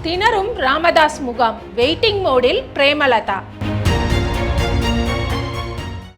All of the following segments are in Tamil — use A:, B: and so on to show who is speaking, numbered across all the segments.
A: திணறும் ராமதாஸ் முகாம், வெயிட்டிங் மோடில் பிரேமலதா.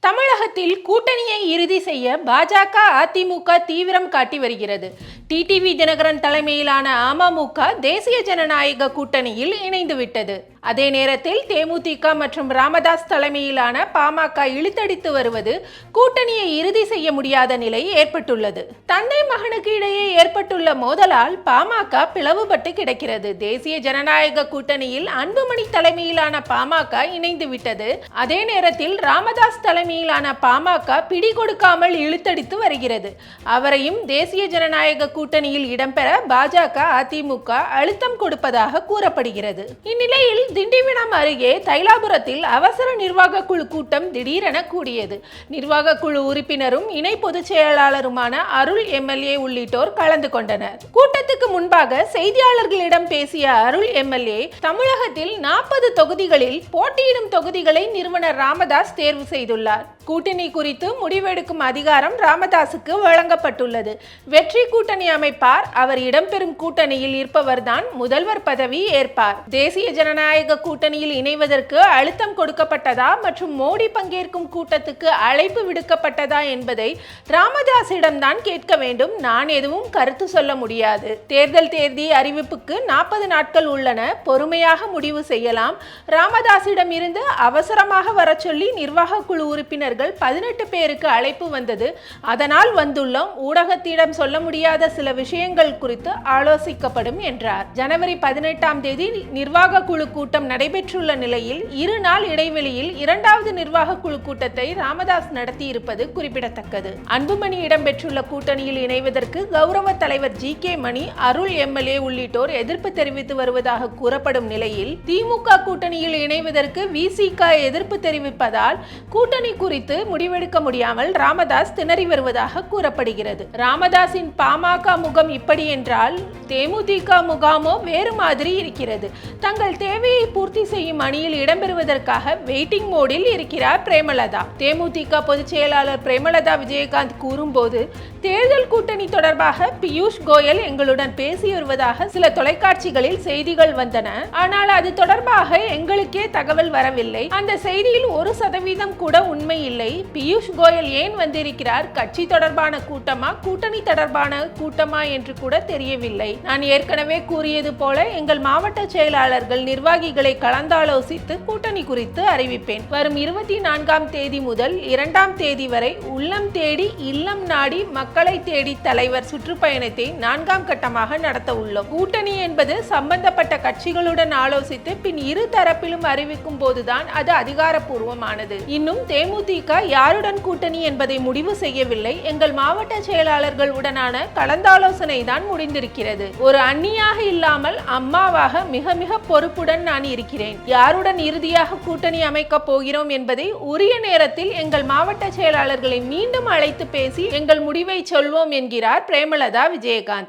A: தமிழகத்தில் கூட்டணியை இறுதி செய்ய பாஜக, அதிமுக தீவிரம் காட்டி வருகிறது. டிடிவி தினகரன் தலைமையிலான அமமுக தேசிய ஜனநாயக கூட்டணியில் இணைந்துவிட்டது. அதே நேரத்தில் தேமுதிக மற்றும் ராமதாஸ் தலைமையிலான பாமக இழுத்தடித்து வருவது கூட்டணியை இறுதி செய்ய முடியாத நிலை ஏற்பட்டுள்ளது. தந்தை மகனுக்கு இடையே ஏற்பட்டுள்ள மோதலால் பாமக பிளவுபட்டு கிடக்கிறது. தேசிய ஜனநாயக கூட்டணியில் அன்புமணி தலைமையிலான பாமக இணைந்துவிட்டது. அதே நேரத்தில் ராமதாஸ் தலைமையிலான பாமக பிடி கொடுக்காமல் இழுத்தடித்து வருகிறது. அவரையும் தேசிய ஜனநாயக கூட்டணியில் இடம்பெற பாஜக, அதிமுக அழுத்தம் கொடுப்பதாக கூறப்படுகிறது. இந்நிலையில் திண்டிவனம் அருகே தைலாபுரத்தில் அவசர நிர்வாக குழு கூட்டம் திடீரென கூடியது. நிர்வாக குழு உறுப்பினரும் இணை பொதுச் செயலாளருமான அருள் எம்எல்ஏ உள்ளிட்டோர் கலந்து கொண்டனர். கூட்டத்துக்கு முன்பாக செய்தியாளர்களிடம் பேசிய அருள் எம்எல்ஏ, தமிழகத்தில் 40 தொகுதிகளில் போட்டியிடும் தொகுதிகளை நிறுவனர் ராமதாஸ் தேர்வு செய்துள்ளார். கூட்டணி குறித்து முடிவெடுக்கும் அதிகாரம் ராமதாசுக்கு வழங்கப்பட்டுள்ளது. வெற்றி கூட்டணி அமைப்பார். அவர் இடம்பெறும் கூட்டணியில் இருப்பவர்தான் முதல்வர் பதவி ஏற்பார். தேசிய ஜனநாயக கூட்டணியில் இணைவதற்கு அழுத்தம் கொடுக்கப்பட்டதா மற்றும் மோடி பங்கேற்கும் கூட்டத்துக்கு அழைப்பு விடுக்கப்பட்டதா என்பதை ராமதாசிடம்தான் கேட்க வேண்டும். நான் எதுவும் கருத்து சொல்ல முடியாது. தேர்தல் தேதி அறிவிப்புக்கு 40 நாட்கள் உள்ளன. பொறுமையாக முடிவு செய்யலாம். ராமதாசிடம் இருந்து அவசரமாக வர சொல்லி நிர்வாக குழு உறுப்பினர்கள் 18 பேருக்கு அழைப்பு வந்தது. அதனால் வந்துள்ளோம். ஊடகத்திடம் சொல்ல முடியாத சில விஷயங்கள் குறித்து ஆலோசிக்கப்படும் என்றார். ஜனவரி 18ஆம் தேதி நிர்வாக குழு கூட்டம் நடைபெற்றுள்ள நிலையில் 2 நாள் இடைவெளியில் 2வது நிர்வாக குழு கூட்டத்தை ராமதாஸ் நடத்தியிருப்பது குறிப்பிடத்தக்கது. அன்புமணி இடம்பெற்றுள்ள கூட்டணியில் இணைவதற்கு கௌரவ தலைவர் ஜி.கே. மணி, அருள் எம்எல்ஏ உள்ளிட்டோர் எதிர்ப்பு தெரிவித்து வருவதாக கூறப்படும் நிலையில் திமுக கூட்டணியில் இணைவதற்கு விசிக எதிர்ப்பு தெரிவிப்பதால் கூட்டணி குறித்து முடிவெடுக்க முடியாமல் ராமதாஸ் திணறி வருவதாக கூறப்படுகிறது. ராமதாஸின் பாமக முகம் இப்படி என்றால் தேமுதிக முகாமோ வேறு மாதிரி இருக்கிறது. தங்கள் தேவையை பூர்த்தி செய்யும் அணியில் இடம்பெறுவதற்காக வெயிட்டிங் மோடில் இருக்கிறார் பிரேமலதா. தேமுதிக பொதுச் செயலாளர் பிரேமலதா விஜயகாந்த் கூறும்போது, தேர்தல் கூட்டணி தொடர்பாக பியூஷ் கோயல் எங்களுடன் பேசி வருவதாக சில தொலைக்காட்சிகளில் செய்திகள் வந்தன. ஆனால் அது தொடர்பாக எங்களுக்கே தகவல் வரவில்லை. அந்த செய்தியில் 1% கூட உண்மை இல்லை. பியூஷ் கோயல் ஏன் வந்திருக்கிறார்? கட்சி தொடர்பான கூட்டமா, கூட்டணி தொடர்பான கூட்டமா என்று கூட தெரியவில்லை. நான் ஏற்கனவே கூறியது போல எங்கள் மாவட்ட செயலாளர்கள் நிர்வாகிகளை கலந்தாலோசித்து கூட்டணி குறித்து அறிவிப்பேன். வரும் 24ஆம் தேதி முதல் 2ஆம் தேதி வரை உள்ளம் தேடி இல்லம் நாடி மக்களை தேடி தலைவர் சுற்றுப்பயணத்தை 4ஆம் கட்டமாக நடத்த உள்ளோம். கூட்டணி என்பது சம்பந்தப்பட்ட கட்சிகளுடன் ஆலோசித்து பின் இரு தரப்பிலும் அறிவிக்கும் போதுதான் அது அதிகாரப்பூர்வமானது. இன்னும் தேமுதிக யாருடன் கூட்டணி என்பதை முடிவு செய்யவில்லை. எங்கள் மாவட்ட செயலாளர்கள் உடனான கலந்தாலோசனை தான் முடிந்திருக்கிறது. ஒரு அண்ணியாக இல்லாமல் அம்மாவாக மிக மிக பொறுப்புடன் நான் இருக்கிறேன். யாருடன் இறுதியாக கூட்டணி அமைக்க போகிறோம் என்பதை உரிய நேரத்தில் எங்கள் மாவட்ட செயலாளர்களை மீண்டும் அழைத்து பேசி எங்கள் முடிவை சொல்வோம் என்கிறார் பிரேமலதா விஜயகாந்த்.